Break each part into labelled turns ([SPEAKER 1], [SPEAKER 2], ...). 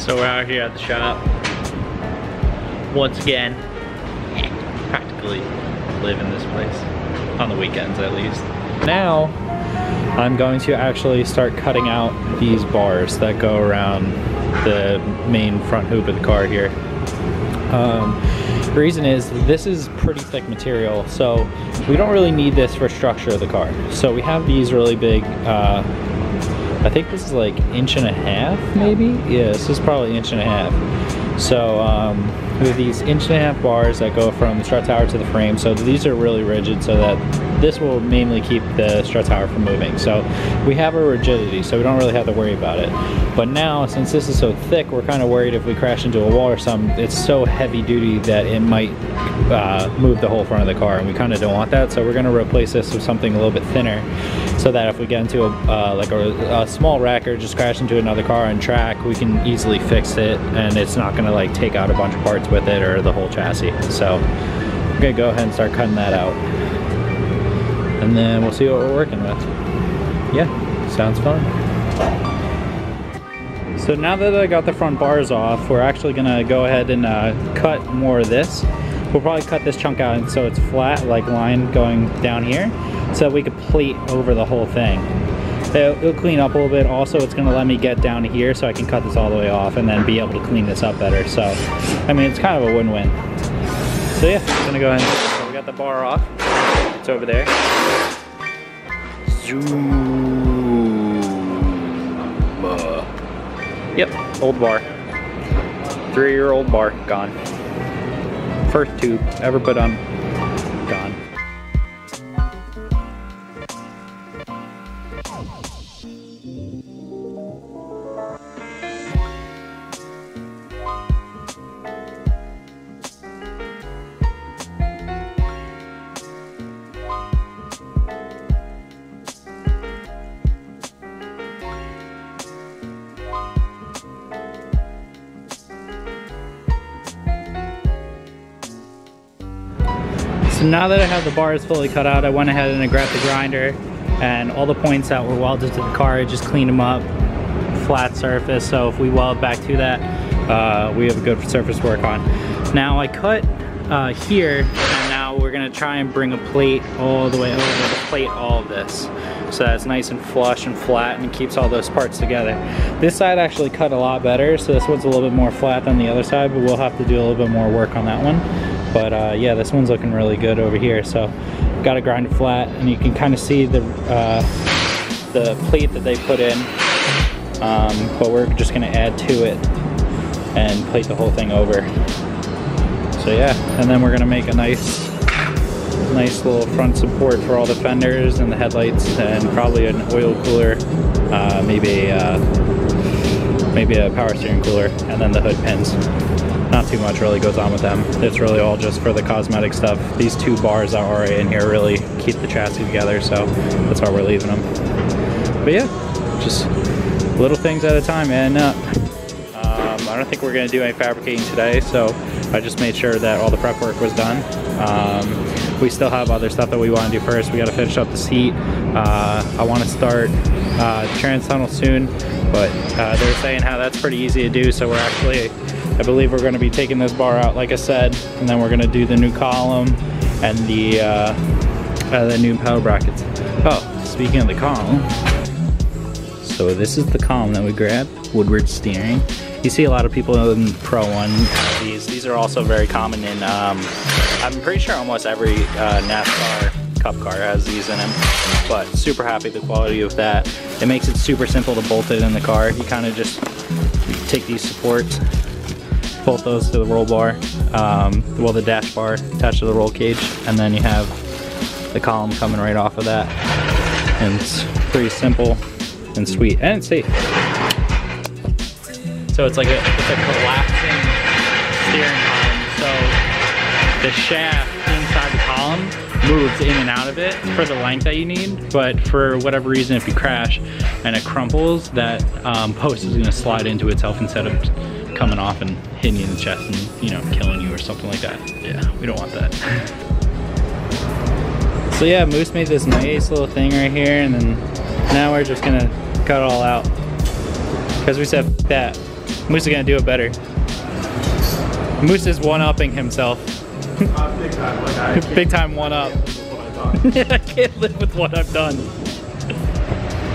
[SPEAKER 1] So we're out here at the shop once again. Practically live in this place on the weekends at least. Now I'm going to actually start cutting out these bars that go around the main front hoop of the car here. The reason is this is pretty thick material, so we don't really need this for structure of the car. So we have these really big, I think this is like 1.5 inches maybe? Yeah, this is probably 1.5 inches. So we have these 1.5 inch bars that go from the strut tower to the frame. So these are really rigid so that this will mainly keep the strut tower from moving. So we have a rigidity, so we don't really have to worry about it. But now, since this is so thick, we're kind of worried if we crash into a wall or something, it's so heavy duty that it might move the whole front of the car, and we kind of don't want that. So we're going to replace this with something a little bit thinner, so that if we get into a small wreck or just crash into another car on track, we can easily fix it, and it's not going to like take out a bunch of parts with it or the whole chassis. So we're going to go ahead and start cutting that out, and then we'll see what we're working with. Yeah, sounds fun. So now that I got the front bars off, we're actually gonna go ahead and cut more of this. We'll probably cut this chunk out so it's flat, like line going down here, so that we could plate over the whole thing. It'll clean up a little bit. Also, it's gonna let me get down here so I can cut this all the way off and then be able to clean this up better. So, I mean, it's kind of a win-win. So yeah, I'm gonna go ahead and, so we got the bar off. It's over there. Zoom. Yep, old bar. 3-year-old bar, gone. First tube ever put on, gone. So now that I have the bars fully cut out, I went ahead and I grabbed the grinder, and all the points that were welded to the car, I just cleaned them up, flat surface, so if we weld back to that, we have a good surface to work on. Now I cut here, and now we're gonna try and bring a plate all the way over to plate all of this, so that it's nice and flush and flat and keeps all those parts together. This side actually cut a lot better, so this one's a little bit more flat than the other side, but we'll have to do a little bit more work on that one. But yeah, this one's looking really good over here. So got to grind it flat, and you can kind of see the plate that they put in. But we're just gonna add to it and plate the whole thing over. So yeah, and then we're gonna make a nice little front support for all the fenders and the headlights, and probably an oil cooler, maybe a power steering cooler, and then the hood pins. Not too much really goes on with them. It's really all just for the cosmetic stuff. These 2 bars that are in here really keep the chassis together, so that's why we're leaving them. But yeah, just little things at a time, and I don't think we're gonna do any fabricating today, so I just made sure that all the prep work was done. We still have other stuff that we want to do first. We got to finish up the seat. I want to start trans tunnel soon, but they're saying how that's pretty easy to do, so we're actually, I believe we're going to be taking this bar out, like I said, and then we're going to do the new column and the new power brackets. Oh, speaking of the column, so this is the column that we grabbed, Woodward steering. You see a lot of people in Pro 1 have these. These are also very common in, I'm pretty sure almost every NASCAR Cup car has these in them, but super happy with the quality of that. It makes it super simple to bolt it in the car. You kind of just take these supports, bolt those to the roll bar, well, the dash bar attached to the roll cage, and then you have the column coming right off of that. And it's pretty simple and sweet, and it's safe. So it's like a collapsing steering column. So the shaft inside the column moves in and out of it for the length that you need, but for whatever reason, if you crash and it crumples, that post is gonna slide into itself instead of coming off and hitting you in the chest and, you know, killing you or something like that. Yeah, we don't want that. So yeah, Moose made this nice little thing right here, and then now we're just gonna cut it all out. Because we said that. Moose is gonna do it better. Moose is one-upping himself.
[SPEAKER 2] Big time, like
[SPEAKER 1] Big time one-up. I can't live with what I've done.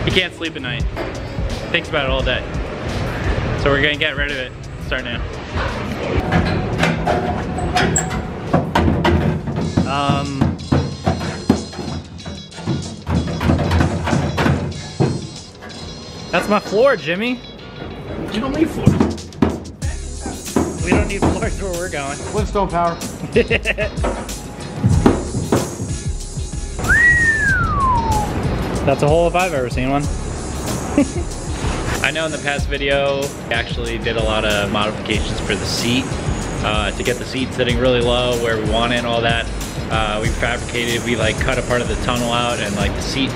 [SPEAKER 1] He can't sleep at night. Thinks about it all day. So we're gonna get rid of it. Start now. That's my floor, Jimmy.
[SPEAKER 2] You don't need floors.
[SPEAKER 1] We don't need floors where we're going.
[SPEAKER 2] Flintstone power.
[SPEAKER 1] That's a hole if I've ever seen one. I know in the past video, I actually did a lot of modifications for the seat to get the seat sitting really low where we want it and all that. We fabricated, we like cut a part of the tunnel out and like the seat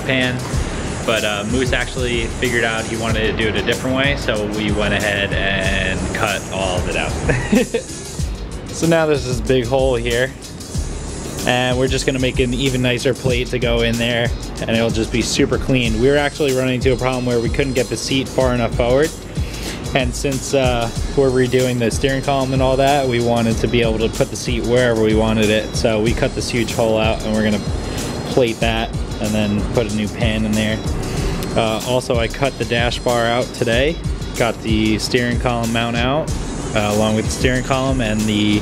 [SPEAKER 1] pan. But Moose actually figured out he wanted to do it a different way, so we went ahead and cut all of it out. So now there's this big hole here, and we're just gonna make an even nicer plate to go in there, and it'll just be super clean. We were actually running into a problem where we couldn't get the seat far enough forward, and since we're redoing the steering column and all that, we wanted to be able to put the seat wherever we wanted it. So we cut this huge hole out, and we're gonna plate that and then put a new pan in there. Also, I cut the dash bar out today, got the steering column mount out along with the steering column and the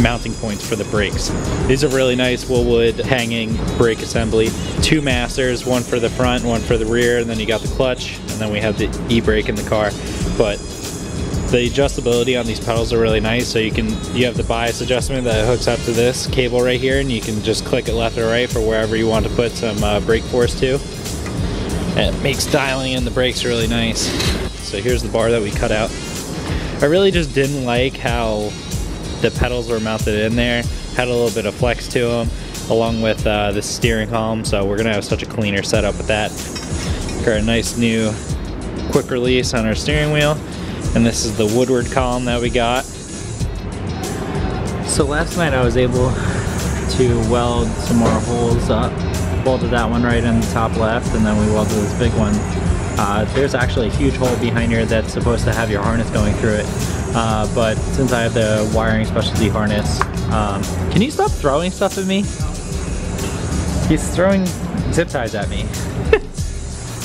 [SPEAKER 1] mounting points for the brakes. These are really nice Woolwood hanging brake assembly. 2 masters, one for the front, one for the rear, and then you got the clutch, and then we have the e-brake in the car. But the adjustability on these pedals are really nice, so you have the bias adjustment that hooks up to this cable right here, and you can just click it left or right for wherever you want to put some brake force to. And it makes dialing in the brakes really nice. So here's the bar that we cut out. I really just didn't like how the pedals were mounted in there. Had a little bit of flex to them, along with the steering column, so we're gonna have such a cleaner setup with that. Got a nice new quick release on our steering wheel. And this is the Woodward column that we got. So last night I was able to weld some more holes up. Welded that one right in the top left, and then we welded this big one. There's actually a huge hole behind here that's supposed to have your harness going through it. But since I have the wiring specialty harness, can you stop throwing stuff at me? He's throwing zip ties at me.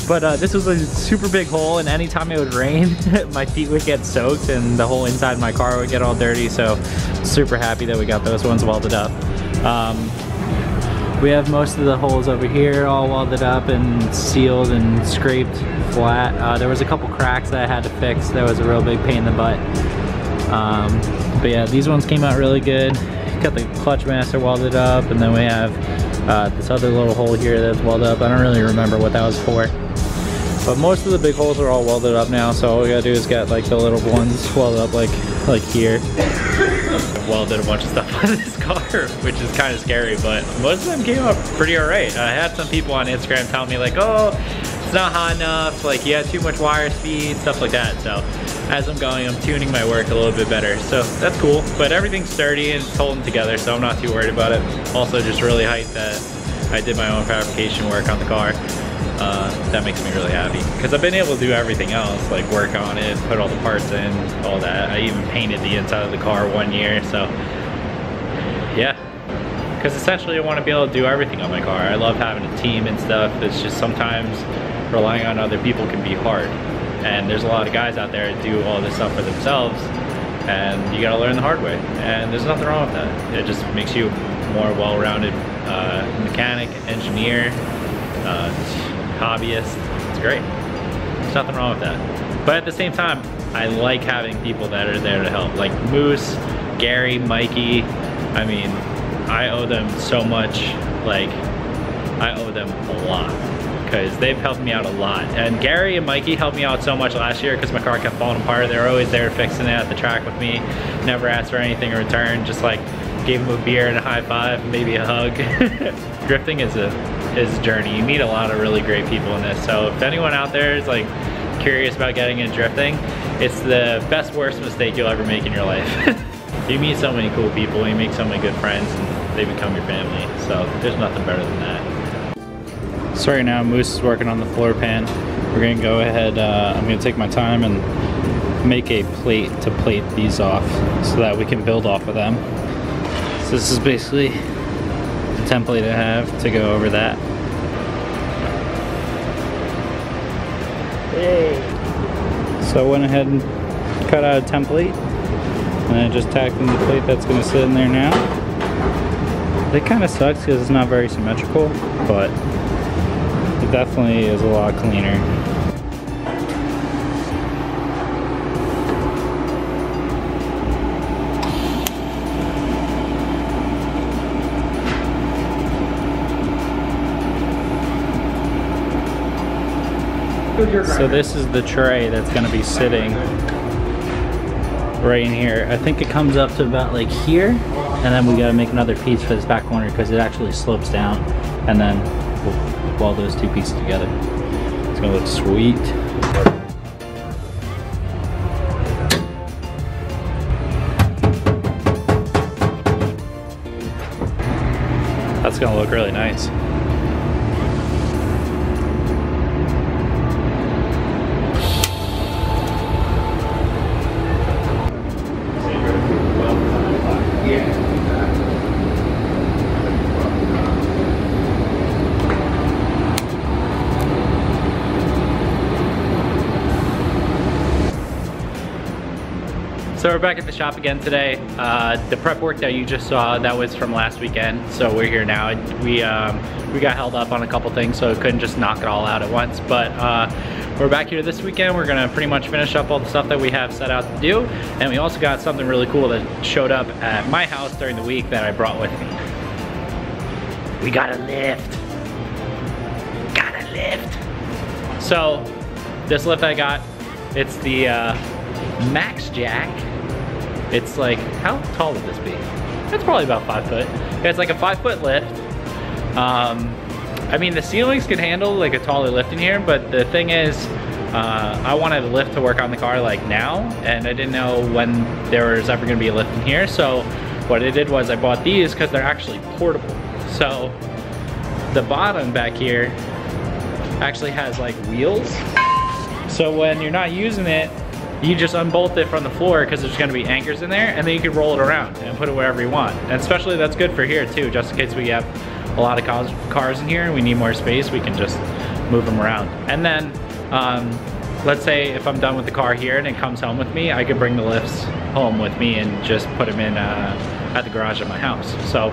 [SPEAKER 1] But this was a super big hole, and anytime it would rain, my feet would get soaked and the whole inside of my car would get all dirty, so super happy that we got those ones welded up. We have most of the holes over here all welded up and sealed and scraped flat. There was a couple cracks that I had to fix. That was a real big pain in the butt. But yeah, these ones came out really good. Got the clutch master welded up, and then we have this other little hole here that's welded up. I don't really remember what that was for. But most of the big holes are all welded up now, so all we gotta do is get like the little ones welded up like here. Welded a bunch of stuff on this car, which is kind of scary, but most of them came up pretty alright. I had some people on Instagram telling me like, oh, it's not hot enough, like you had too much wire speed, stuff like that. So as I'm going, I'm tuning my work a little bit better, so that's cool. But everything's sturdy and it's holding together, so I'm not too worried about it. Also just really hyped that I did my own fabrication work on the car. That makes me really happy, because I've been able to do everything else, like work on it, put all the parts in, all that. I even painted the inside of the car 1 year, so yeah. Because essentially I want to be able to do everything on my car. I love having a team and stuff. It's just sometimes relying on other people can be hard. And there's a lot of guys out there that do all this stuff for themselves, and you gotta learn the hard way. And there's nothing wrong with that. It just makes you a more well-rounded mechanic, engineer, hobbyist. It's great. There's nothing wrong with that. But at the same time, I like having people that are there to help. Like Moose, Gary, Mikey. I mean, I owe them so much. Like, I owe them a lot, because they've helped me out a lot. And Gary and Mikey helped me out so much last year because my car kept falling apart. They were always there fixing it at the track with me. Never asked for anything in return, just like gave them a beer and a high five, maybe a hug. Drifting is a journey. You meet a lot of really great people in this. So if anyone out there is like curious about getting into drifting, it's the best worst mistake you'll ever make in your life. You meet so many cool people, you make so many good friends, and they become your family. So there's nothing better than that. So right now Moose is working on the floor pan. we're gonna go ahead, I'm gonna take my time and make a plate to plate these off so that we can build off of them. So this is basically the template I have to go over that. Yay. So I went ahead and cut out a template and I just tacked in the plate that's gonna sit in there now. It kind of sucks because it's not very symmetrical, but it definitely is a lot cleaner. So this is the tray that's going to be sitting right in here. I think it comes up to about like here, and then we got to make another piece for this back corner because it actually slopes down, and then we'll weld those two pieces together. It's going to look sweet. That's going to look really nice. So we're back at the shop again today. The prep work that you just saw, that was from last weekend. So we're here now. We got held up on a couple things, so couldn't just knock it all out at once. But we're back here this weekend. We're gonna pretty much finish up all the stuff that we have set out to do. And we also got something really cool that showed up at my house during the week that I brought with me. We got a lift. Got a lift. So this lift I got, it's the Max Jack. It's like, how tall would this be? It's probably about 5 foot. It's like a 5-foot lift. I mean, the ceilings can handle like a taller lift in here, but the thing is, I wanted a lift to work on the car like now, and I didn't know when there was ever gonna be a lift in here. So what I did was I bought these because they're actually portable. So the bottom back here actually has like wheels. So when you're not using it, you just unbolt it from the floor because there's gonna be anchors in there, and then you can roll it around and put it wherever you want. And especially that's good for here too, just in case we have a lot of cars in here and we need more space, we can just move them around. And then, let's say if I'm done with the car here and it comes home with me, I could bring the lifts home with me and just put them in at the garage at my house. So,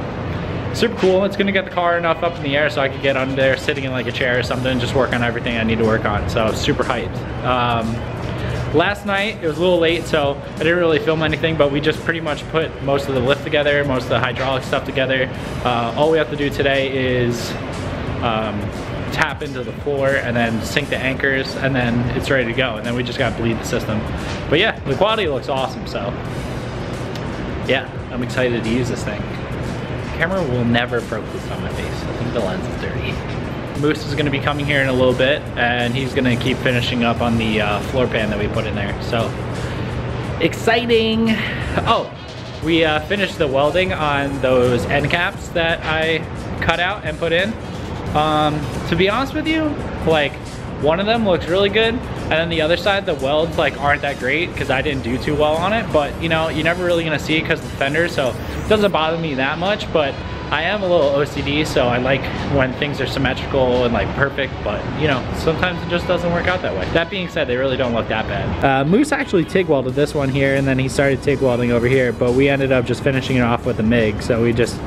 [SPEAKER 1] super cool. It's gonna get the car enough up in the air so I could get under there sitting in like a chair or something and just work on everything I need to work on. So, super hyped. Last night, it was a little late, so I didn't really film anything, but we just pretty much put most of the lift together, most of the hydraulic stuff together. All we have to do today is tap into the floor and then sink the anchors, and then it's ready to go. And then we just gotta bleed the system. But yeah, the quality looks awesome, so yeah, I'm excited to use this thing. The camera will never focus on my face. I think the lens is dirty. Moose is gonna be coming here in a little bit, and he's gonna keep finishing up on the floor pan that we put in there. So, exciting! Oh, we finished the welding on those end caps that I cut out and put in. To be honest with you, like, one of them looks really good, and then the other side, the welds like aren't that great because I didn't do too well on it. But you know, you're never really gonna see it because of the fender, so it doesn't bother me that much. But I am a little OCD, so I like when things are symmetrical and like perfect, but you know, sometimes it just doesn't work out that way. That being said, they really don't look that bad. Moose actually TIG welded this one here, and then he started TIG welding over here, but we ended up just finishing it off with a MIG, so we just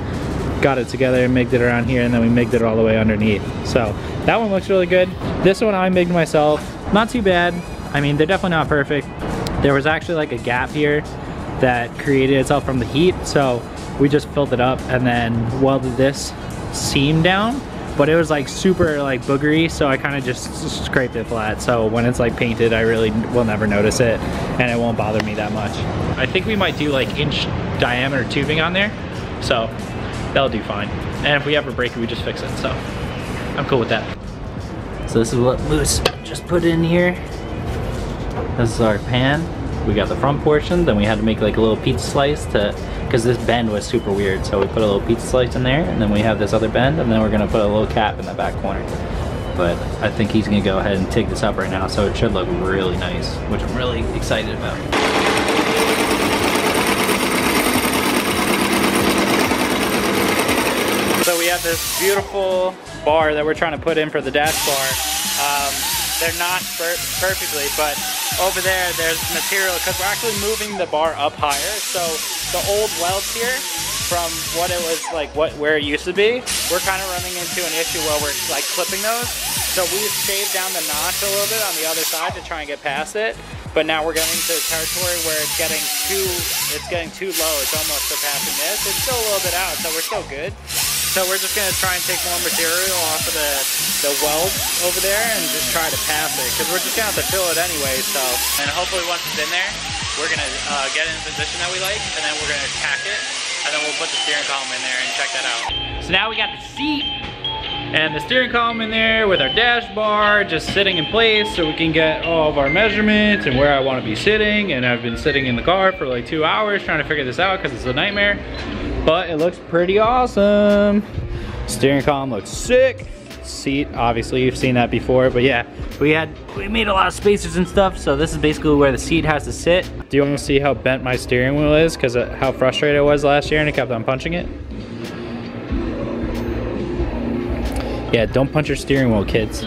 [SPEAKER 1] got it together and MIG'd it around here, and then we MIG'd it all the way underneath. So that one looks really good. This one I MIG'd myself, not too bad. I mean, they're definitely not perfect. There was actually like a gap here that created itself from the heat, so we just filled it up and then welded this seam down, but it was like super like boogery, so I kind of just scraped it flat. So when it's like painted, I really will never notice it, and it won't bother me that much. I think we might do like inch diameter tubing on there, so that'll do fine. And if we ever break it, we just fix it, so I'm cool with that. So this is what Moose just put in here. This is our pan. We got the front portion, then we had to make like a little pizza slice because this bend was super weird, so we put a little pizza slice in there, and then we have this other bend, and then we're gonna put a little cap in the back corner. but I think he's gonna go ahead and take this up right now, so it should look really nice, which I'm really excited about. So we have this beautiful bar that we're trying to put in for the dash bar. They're not perfectly, but over there, there's material, because we're actually moving the bar up higher. So the old welds here, from what it was like, where it used to be, we're kind of running into an issue where we're like clipping those. So we've shaved down the notch a little bit on the other side to try and get past it. But now we're getting to the territory where it's getting too low. It's almost surpassing this. It's still a little bit out, so we're still good. So we're just gonna try and take more material off of the weld over there and just try to pass it, because we're just gonna have to fill it anyway. So, and hopefully once it's in there, we're gonna get in the position that we like, and then we're gonna tack it, and then we'll put the steering column in there and check that out. So now we got the seat and the steering column in there with our dash bar just sitting in place, so we can get all of our measurements and where I want to be sitting. And I've been sitting in the car for like 2 hours trying to figure this out because it's a nightmare, but it looks pretty awesome. Steering column looks sick. Seat, obviously you've seen that before, but yeah, we made a lot of spacers and stuff, so this is basically where the seat has to sit. Do you want to see how bent my steering wheel is because of how frustrated I was last year and I kept on punching it? Yeah, don't punch your steering wheel, kids.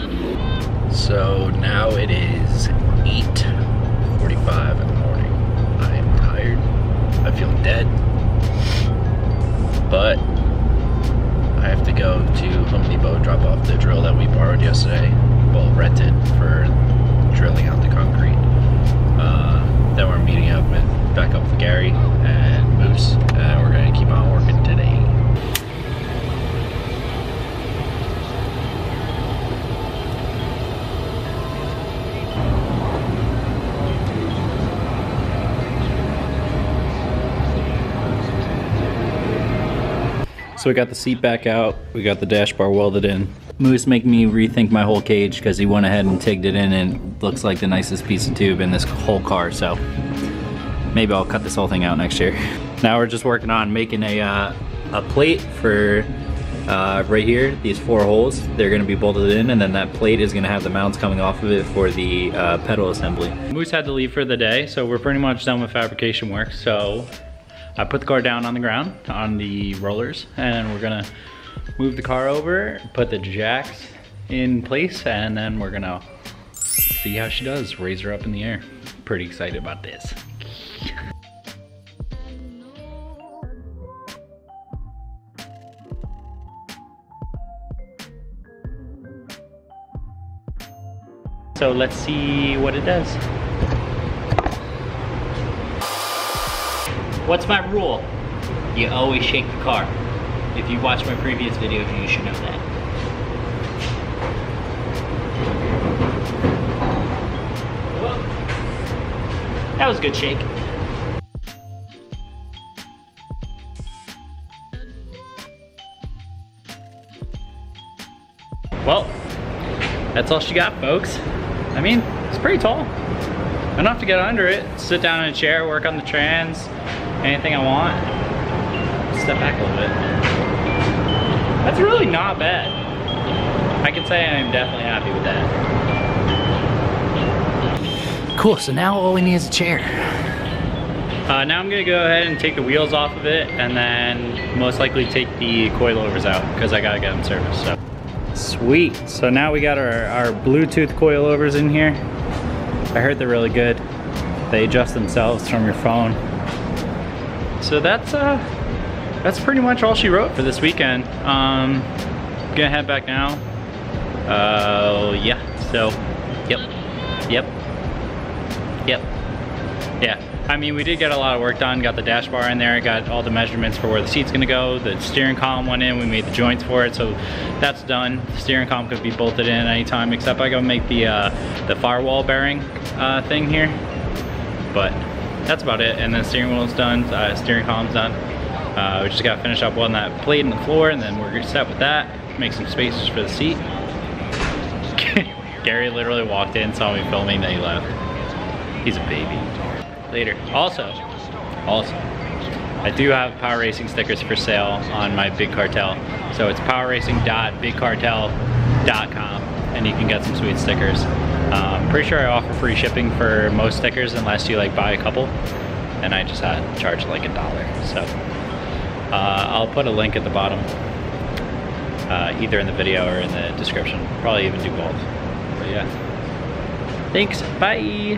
[SPEAKER 1] So now it is 8:45 in the morning. I am tired. I feel dead. But I have to go to Home Depot, drop off the drill that we borrowed yesterday. Well, rented for drilling out the concrete. Then we're meeting up back up with Gary and Moose, and we're gonna keep on working today. So we got the seat back out, we got the dash bar welded in. Moose making me rethink my whole cage because he went ahead and tigged it in, and it looks like the nicest piece of tube in this whole car, so maybe I'll cut this whole thing out next year. Now we're just working on making a plate for right here, these 4 holes. They're gonna be bolted in, and then that plate is gonna have the mounts coming off of it for the pedal assembly. Moose had to leave for the day, so we're pretty much done with fabrication work. So I put the car down on the ground, on the rollers, and we're gonna move the car over, put the jacks in place, and then we're gonna see how she does, raise her up in the air. Pretty excited about this. So let's see what it does. What's my rule? You always shake the car. If you watched my previous videos, you should know that. That was a good shake. Well, that's all she got, folks. I mean, it's pretty tall. Enough to get under it, sit down in a chair, work on the trans, anything I want. Step back a little bit. That's really not bad. I can say I'm definitely happy with that. Cool, so now all we need is a chair. Now I'm gonna go ahead and take the wheels off of it, and then most likely take the coilovers out because I gotta get them serviced. So. Sweet, so now we got our Bluetooth coilovers in here. I heard they're really good. They adjust themselves from your phone. So that's pretty much all she wrote for this weekend. Gonna head back now. Yeah, so, yeah. I mean, we did get a lot of work done, got the dash bar in there, got all the measurements for where the seat's gonna go, the steering column went in, we made the joints for it, so that's done. The steering column could be bolted in anytime, except I gotta make the firewall bearing thing here. But that's about it, and then steering wheel's done, steering column's done. We just gotta finish up on that plate in the floor, and then we're set with that. Make some spacers for the seat. Gary literally walked in, saw me filming, then he left. He's a baby. Later. Also, I do have PowerRacing stickers for sale on my Big Cartel. So it's powerracing.bigcartel.com. and you can get some sweet stickers. Pretty sure I offer free shipping for most stickers unless you like buy a couple, and I just had to charge like $1. So I'll put a link at the bottom, either in the video or in the description. Probably even do both. But yeah, thanks, bye.